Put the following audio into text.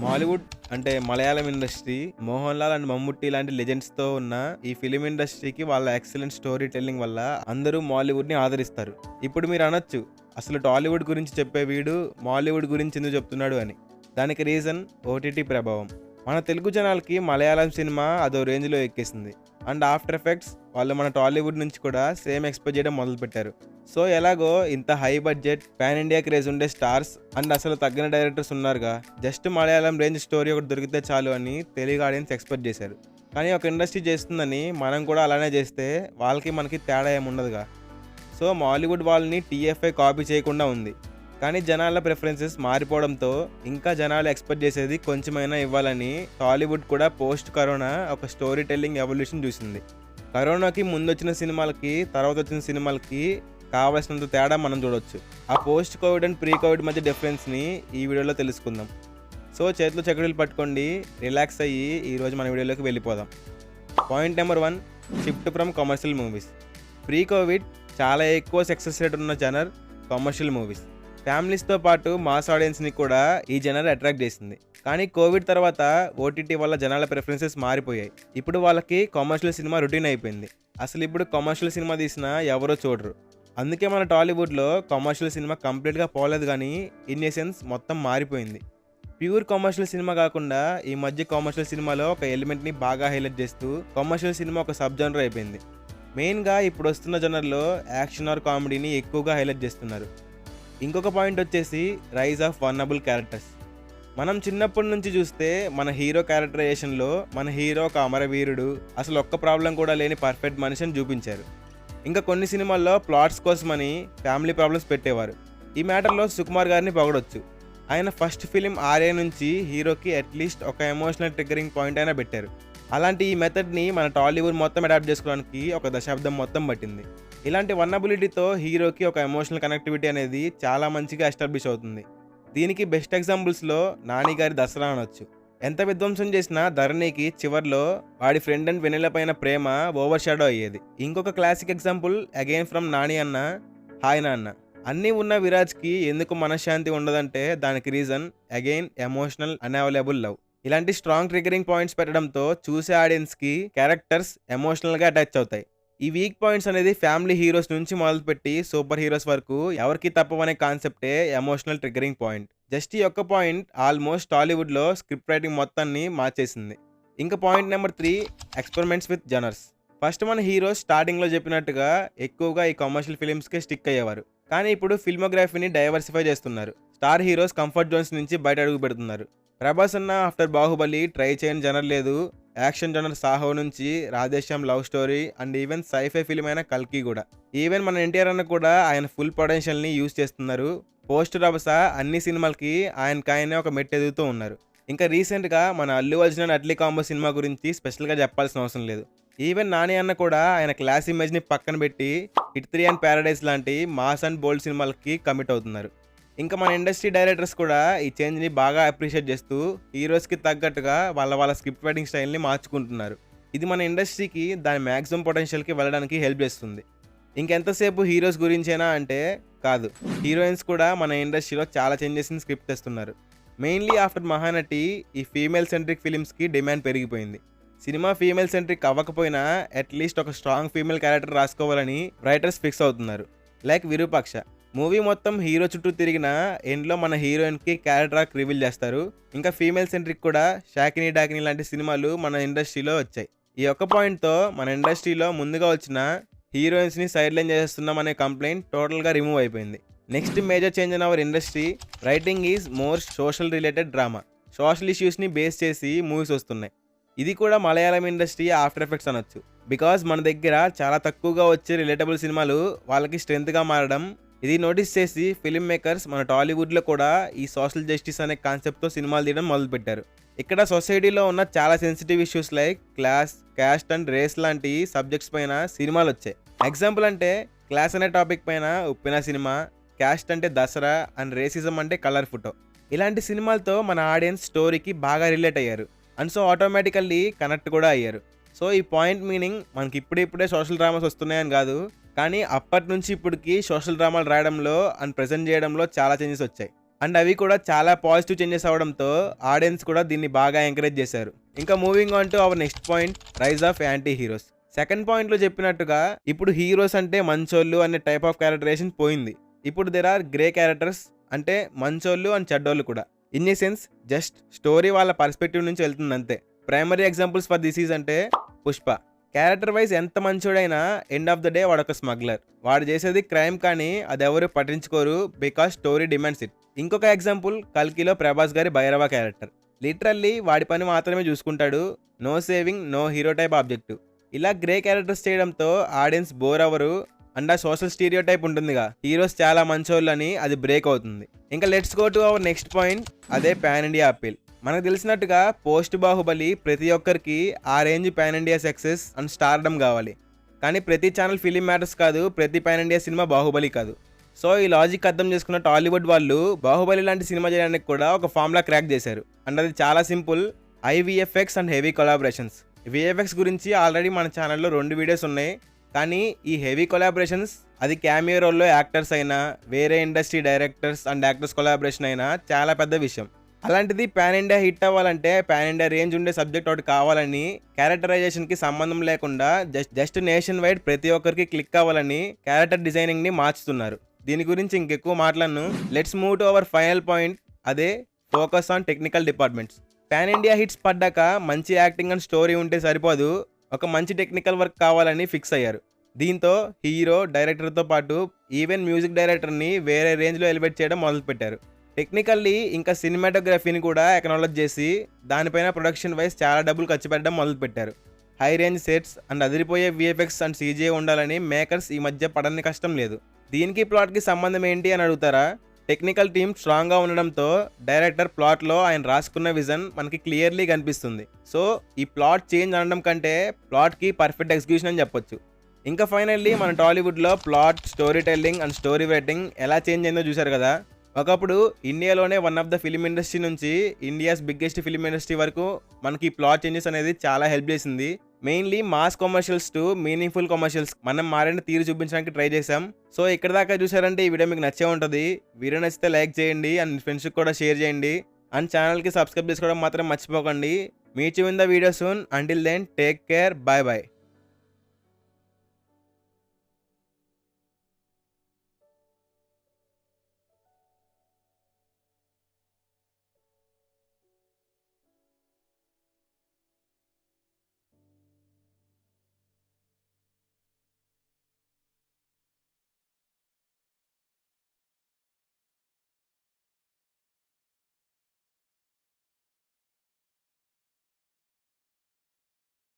మాలీవుడ్ అంటే Malayalam industry Mohan Lal and Mammootty లాంటి legends తో ఉన్న ఈ ఫిలిం ఇండస్ట్రీకి వాళ్ళ ఎక్సలెంట్ స్టోరీ టెల్లింగ్ వల్ల అందరూ మాలీవుడ్ ని ఆదరిస్తారు. ఇప్పుడు మీరు అనొచ్చు, అసలు టాలీవుడ్ గురించి చెప్పే వీడు మాలీవుడ్ గురించి ఎందుకు చెప్తున్నాడు అని. దానికి రీజన్ ఓటీటీ ప్రభావం. మన తెలుగు జనాలకి మలయాళం సినిమా అదో రేంజ్లో ఎక్కేసింది. అండ్ ఆఫ్టర్ ఎఫెక్ట్స్ వాళ్ళు మన టాలీవుడ్ నుంచి కూడా సేమ్ ఎక్స్పెక్ట్ చేయడం మొదలుపెట్టారు. సో ఎలాగో ఇంత high budget pan India craze ఉండే స్టార్స్ అండ్ అసలు తగ్గిన డైరెక్టర్స్ ఉన్నారుగా, జస్ట్ మలయాళం రేంజ్ స్టోరీ ఒకటి దొరికితే చాలు అని తెలుగు ఆడియన్స్ ఎక్స్పెక్ట్ చేశారు. కానీ ఒక ఇండస్ట్రీ చేస్తుందని మనం కూడా అలానే చేస్తే వాళ్ళకి మనకి తేడా ఏముండదుగా. సో మాలీవుడ్ వాళ్ళని టీఎఫ్ఐ కాపీ చేయకుండా ఉంది. కానీ జనాల ప్రిఫరెన్సెస్ మారిపోవడంతో ఇంకా జనాలు ఎక్స్పెక్ట్ చేసేది కొంచెమైనా ఇవ్వాలని టాలీవుడ్ కూడా పోస్ట్ కరోనా ఒక స్టోరీ టెల్లింగ్ ఎవల్యూషన్ చూసింది. కరోనాకి ముందు వచ్చిన సినిమాలకి తర్వాత వచ్చిన సినిమాలకి కావాల్సినంత తేడా మనం చూడొచ్చు. ఆ post Covid and pre Covid మధ్య డిఫరెన్స్ని ఈ వీడియోలో తెలుసుకుందాం. సో చేతిలో చక్కడీలు పట్టుకోండి, రిలాక్స్ అయ్యి ఈరోజు మన వీడియోలోకి వెళ్ళిపోదాం. Point number 1, shift from commercial movies. Pre Covid చాలా ఎక్కువ సక్సెస్ రేట్ ఉన్న జనర్ కమర్షియల్ మూవీస్. ఫ్యామిలీస్తో పాటు మాస్ ఆడియన్స్ని కూడా ఈ జనర్ అట్రాక్ట్ చేసింది. కానీ కోవిడ్ తర్వాత ఓటీటీ వల్ల జనాల ప్రిఫరెన్సెస్ మారిపోయాయి. ఇప్పుడు వాళ్ళకి కమర్షియల్ సినిమా రొటీన్ అయిపోయింది. అసలు ఇప్పుడు కమర్షియల్ సినిమా తీసినా ఎవరో చూడరు. అందుకే మన టాలీవుడ్లో కమర్షియల్ సినిమా కంప్లీట్గా పోలేదు, కానీ ఇన్ ఎసెన్స్ మొత్తం మారిపోయింది. ప్యూర్ కమర్షియల్ సినిమా కాకుండా ఈ మధ్య కమర్షియల్ సినిమాలో ఒక ఎలిమెంట్ని బాగా హైలైట్ చేస్తూ కమర్షియల్ సినిమా ఒక సబ్ జనర్ అయిపోయింది. మెయిన్గా ఇప్పుడు వస్తున్న జనర్లో యాక్షన్ ఆర్ కామెడీని ఎక్కువగా హైలైట్ చేస్తున్నారు. ఇంకొక పాయింట్ వచ్చేసి రైజ్ ఆఫ్ వల్నరబుల్ క్యారెక్టర్స్. మనం చిన్నప్పటి నుంచి చూస్తే మన హీరో క్యారెక్టరైజేషన్లో మన హీరో ఒక అమరవీరుడు, అసలు ఒక్క ప్రాబ్లం కూడా లేని పర్ఫెక్ట్ మనిషిని చూపించారు. ఇంకా కొన్ని సినిమాల్లో ప్లాట్స్ కోసమని ఫ్యామిలీ ప్రాబ్లమ్స్ పెట్టేవారు. ఈ మ్యాటర్లో సుకుమార్ గారిని పొగడొచ్చు. ఆయన ఫస్ట్ ఫిలిం ఆర్య నుంచి హీరోకి అట్లీస్ట్ ఒక ఎమోషనల్ ట్రిగ్గరింగ్ పాయింట్ అయినా పెట్టారు. అలాంటి ఈ మెథడ్ని మన టాలీవుడ్ మొత్తం అడాప్ట్ చేసుకోవడానికి ఒక దశాబ్దం మొత్తం పట్టింది. ఇలాంటి వల్నరబిలిటీతో హీరోకి ఒక ఎమోషనల్ కనెక్టివిటీ అనేది చాలా మంచిగా ఎస్టాబ్లిష్ అవుతుంది. దీనికి బెస్ట్ ఎగ్జాంపుల్స్లో నాని గారి దసరా అనొచ్చు. ఎంత విధ్వంసం చేసినా ధరణికి చివర్లో వాడి ఫ్రెండ్ అండ్ వెన్నెల పైన ప్రేమ ఓవర్ షాడో అయ్యేది. ఇంకొక classic example again from Nani అన్న హాయ్ నాన్న. అన్నీ ఉన్న విరాజ్కి ఎందుకు మనశ్శాంతి ఉండదంటే దానికి reason again emotional unavailable love. ఇలాంటి స్ట్రాంగ్ ట్రిగరింగ్ పాయింట్స్ పెట్టడంతో చూసే ఆడియన్స్కి క్యారెక్టర్స్ ఎమోషనల్గా అటాచ్ అవుతాయి. ఈ వీక్ పాయింట్స్ అనేది ఫ్యామిలీ హీరోస్ నుంచి మొదలుపెట్టి సూపర్ హీరోస్ వరకు ఎవరికి తప్పవనే కాన్సెప్టే ఎమోషనల్ ట్రిగరింగ్ పాయింట్. జస్ట్ ఈ ఒక్క పాయింట్ ఆల్మోస్ట్ టాలీవుడ్లో స్క్రిప్ట్ రైటింగ్ మొత్తాన్ని మార్చేసింది. ఇంకా point number 3, experiments with genres. First మన హీరోస్ స్టార్టింగ్లో చెప్పినట్టుగా ఎక్కువగా ఈ కమర్షియల్ ఫిలిమ్స్కే స్టిక్ అయ్యేవారు. కానీ ఇప్పుడు ఫిల్మోగ్రఫీని డైవర్సిఫై చేస్తున్నారు. స్టార్ హీరోస్ కంఫర్ట్ జోన్స్ నుంచి బయట అడుగు పెడుతున్నారు. ప్రభాస్ అన్న ఆఫ్టర్ బాహుబలి ట్రై చేయని జనర్ లేదు. యాక్షన్ జనర్ సాహో నుంచి Radhe Shyam love story and even sci fi film అయిన కల్కి కూడా. ఈవెన్ మన ఎన్టీఆర్ అన్న కూడా ఆయన ఫుల్ పొటెన్షియల్ని యూజ్ చేస్తున్నారు. పోస్ట్ రభస అన్ని సినిమాలకి ఆయనకాయనే ఒక మెట్టు ఎదుగుతూ ఉన్నారు. ఇంకా రీసెంట్గా మన Allu Arjun and Atlee combo cinema గురించి స్పెషల్గా చెప్పాల్సిన అవసరం లేదు. ఈవెన్ నాని అన్న కూడా ఆయన క్లాస్ ఇమేజ్ని పక్కన పెట్టి హిట్ 3 అండ్ ప్యారడైజ్ లాంటి మాస్ అండ్ బోల్డ్ సినిమాలకి కమిట్ అవుతున్నారు. ఇంకా మన ఇండస్ట్రీ డైరెక్టర్స్ కూడా ఈ చేంజ్ని బాగా అప్రిషియేట్ చేస్తూ హీరోస్కి తగ్గట్టుగా వాళ్ళ స్క్రిప్ట్ రైటింగ్ స్టైల్ని మార్చుకుంటున్నారు. ఇది మన ఇండస్ట్రీకి దాని మ్యాక్సిమం పొటెన్షియల్కి వెళ్ళడానికి హెల్ప్ చేస్తుంది. ఇంకెంతసేపు హీరోస్ గురించేనా అంటే కాదు, హీరోయిన్స్ కూడా మన ఇండస్ట్రీలో చాలా చేంజెస్ని స్క్రిప్ట్ తెస్తున్నారు. మెయిన్లీ ఆఫ్టర్ మహానటి ఈ ఫీమేల్ సెంట్రిక్ ఫిలిమ్స్కి డిమాండ్ పెరిగిపోయింది. సినిమా ఫీమేల్ సెంట్రిక్ అవ్వకపోయినా అట్లీస్ట్ ఒక స్ట్రాంగ్ ఫీమేల్ క్యారెక్టర్ రాసుకోవాలని రైటర్స్ ఫిక్స్ అవుతున్నారు. లైక్ విరూపాక్ష. మూవీ మొత్తం హీరో చుట్టూ తిరిగిన ఎండ్లో మన హీరోయిన్కి క్యారెక్టర్ ఆర్క్ రివీల్ చేస్తారు. ఇంకా ఫీమేల్ సెంట్రిక్ కూడా షాకినీ డాకినీ లాంటి సినిమాలు మన ఇండస్ట్రీలో వచ్చాయి. ఈ ఒక్క పాయింట్తో మన ఇండస్ట్రీలో ముందుగా వచ్చిన హీరోయిన్స్ని సైడ్ లైన్ చేస్తున్నామనే కంప్లైంట్ టోటల్గా రిమూవ్ అయిపోయింది. Next major change in our industry writing is more social related drama. Social ఇష్యూస్ని బేస్ చేసి మూవీస్ వస్తున్నాయి. ఇది కూడా మలయాళం ఇండస్ట్రీ ఆఫ్టర్ ఎఫెక్ట్స్ అనొచ్చు. బికాజ్ మన దగ్గర చాలా తక్కువగా వచ్చే రిలేటబుల్ సినిమాలు వాళ్ళకి స్ట్రెంత్గా మారడం, ఇది నోటీస్ చేసి ఫిల్మ్ మేకర్స్ మన టాలీవుడ్లో కూడా ఈ సోషల్ జస్టిస్ అనే కాన్సెప్ట్తో సినిమాలు తీయడం మొదలుపెట్టారు. ఇక్కడ సొసైటీలో ఉన్న చాలా sensitive issues like class, caste and race లాంటి సబ్జెక్ట్స్ పైన సినిమాలు వచ్చాయి. ఎగ్జాంపుల్ అంటే క్లాస్ అనే టాపిక్ పైన ఉప్పిన సినిమా, క్యాస్ట్ అంటే దసరా అండ్ రేసిజం అంటే కలర్ ఫోటో. ఇలాంటి సినిమాలతో మన ఆడియన్స్ స్టోరీకి బాగా రిలేట్ అయ్యారు అండ్ సో ఆటోమేటికల్లీ కనెక్ట్ కూడా అయ్యారు. సో ఈ పాయింట్ మీనింగ్ మనకి ఇప్పుడే సోషల్ డ్రామాస్ వస్తున్నాయని కాదు, కానీ అప్పటి నుంచి ఇప్పటికి సోషల్ డ్రామాలు రాయడంలో అండ్ ప్రెజెంట్ చేయడంలో చాలా చేంజెస్ వచ్చాయి. అండ్ అవి కూడా చాలా పాజిటివ్ చేంజెస్ అవడంతో ఆడియన్స్ కూడా దీన్ని బాగా ఎంకరేజ్ చేశారు. ఇంకా moving on to our next point, rise of anti heroes. Second పాయింట్లో చెప్పినట్టుగా ఇప్పుడు హీరోస్ అంటే మంచోళ్ళు అనే టైప్ ఆఫ్ క్యారెక్టరైజేషన్ పోయింది. ఇప్పుడు దెర్ ఆర్ గ్రే క్యారెక్టర్స్, అంటే మంచోళ్ళు అండ్ చెడ్డోళ్ళు కూడా. In a sense just story వాళ్ళ పర్స్పెక్టివ్ నుంచి వెళ్తుంది అంతే. Primary examples for this is అంటే పుష్ప. క్యారెక్టర్ వైజ్ ఎంత మంచోడైనా ఎండ్ ఆఫ్ ద డే వాడొక స్మగ్లర్. వాడు చేసేది క్రైమ్, కానీ అది ఎవరు పట్టించుకోరు బికాస్ స్టోరీ డిమాండ్స్ ఇట్. ఇంకొక ఎగ్జాంపుల్ కల్కిలో ప్రభాస్ గారి భైరవ క్యారెక్టర్. లిటరల్లీ వాడి పని మాత్రమే చూసుకుంటాడు, no saving, no hero type objective. ఇలా గ్రే క్యారెక్టర్స్ చేయడంతో ఆడియన్స్ బోర్ అవ్వరు అండ్ ఆ సోషల్ స్టీరియో టైప్ ఉంటుందిగా, హీరోస్ చాలా మంచోళ్ళు అని, అది బ్రేక్ అవుతుంది. ఇంకా let's go to our next point, అదే పాన్ ఇండియా అప్పీల్. మనకు తెలిసినట్టుగా పోస్ట్ బాహుబలి ప్రతి ఒక్కరికి ఆ range pan India success and stardom కావాలి. కానీ ప్రతి ఛానల్ ఫిలిం మ్యాటర్స్ కాదు, ప్రతి పాన్ ఇండియా సినిమా బాహుబలి కాదు. సో ఈ లాజిక్ అర్థం చేసుకున్న టాలీవుడ్ వాళ్ళు బాహుబలి లాంటి సినిమా చేయడానికి కూడా ఒక ఫార్ములా క్రాక్ చేశారు. అండ్ అది చాలా simple, VFX and heavy collaborations. VFX గురించి ఆల్రెడీ మన ఛానల్లో 2 వీడియోస్ ఉన్నాయి. కానీ ఈ హెవీ కొలాబరేషన్స్, అది క్యామియో రోల్లో యాక్టర్స్ అయినా, వేరే industry directors and actors collaboration అయినా చాలా పెద్ద విషయం. అలాంటిది పాన్ ఇండియా హిట్ అవ్వాలంటే పాన్ ఇండియా రేంజ్ ఉండే సబ్జెక్ట్ ఒకటి కావాలని, క్యారెక్టరైజేషన్కి సంబంధం లేకుండా జస్ట్ నేషన్ వైడ్ ప్రతి ఒక్కరికి క్లిక్ అవ్వాలని క్యారెక్టర్ డిజైనింగ్ని మార్చుతున్నారు. దీని గురించి ఇంకెక్కువ మాట్లాడను. Let's move to our final point, అదే focus on technical departments. Pan India hits పడ్డాక మంచి యాక్టింగ్ అండ్ స్టోరీ ఉంటే సరిపోదు, ఒక మంచి టెక్నికల్ వర్క్ కావాలని ఫిక్స్ అయ్యారు. దీంతో హీరో, డైరెక్టర్తో పాటు ఈవెన్ మ్యూజిక్ డైరెక్టర్ని వేరే రేంజ్లో ఎలివేట్ చేయడం మొదలుపెట్టారు. టెక్నికల్లీ ఇంకా సినిమాటోగ్రఫీని కూడా ఎక్నాలజ్ చేసి దానిపైన ప్రొడక్షన్ వైజ్ చాలా డబ్బులు ఖర్చు పెట్టడం మొదలుపెట్టారు. హై రేంజ్ సెట్స్ అండ్ అదిరిపోయే విఎఫ్ఎక్స్ అండ్ సీజీఐ ఉండాలని మేకర్స్ ఈ మధ్య పడని కష్టం లేదు. దీనికి ప్లాట్కి సంబంధం ఏంటి అని అడుగుతారా? టెక్నికల్ టీమ్ స్ట్రాంగ్గా ఉండడంతో డైరెక్టర్ ప్లాట్లో ఆయన రాసుకున్న విజన్ మనకి క్లియర్లీ కనిపిస్తుంది. సో ఈ ప్లాట్ చేంజ్ అనడం కంటే ప్లాట్కి పర్ఫెక్ట్ ఎగ్జిక్యూషన్ అని చెప్పొచ్చు. ఇంకా ఫైనల్లీ మన టాలీవుడ్లో plot, story telling and story writing ఎలా చేంజ్ అయిందో చూశారు కదా. ఒకప్పుడు ఇండియాలోనే one of the film industry నుంచి ఇండియాస్ బిగ్గెస్ట్ ఫిలిం ఇండస్ట్రీ వరకు మనకి ప్లాట్ చేంజెస్ అనేది చాలా హెల్ప్ చేసింది. Mainly mass commercials to meaningful commercials మనం మారిన తీరు చూపించడానికి ట్రై చేసాం. సో ఇక్కడ దాకా చూసారంటే ఈ వీడియో మీకు నచ్చే ఉంటుంది. వీడియో నచ్చితే లైక్ చేయండి అండ్ ఫ్రెండ్స్కి కూడా షేర్ చేయండి అండ్ ఛానల్కి సబ్స్క్రైబ్ చేసుకోవడం మాత్రం మర్చిపోకండి. Meet you in the video soon. Until then take care, bye bye.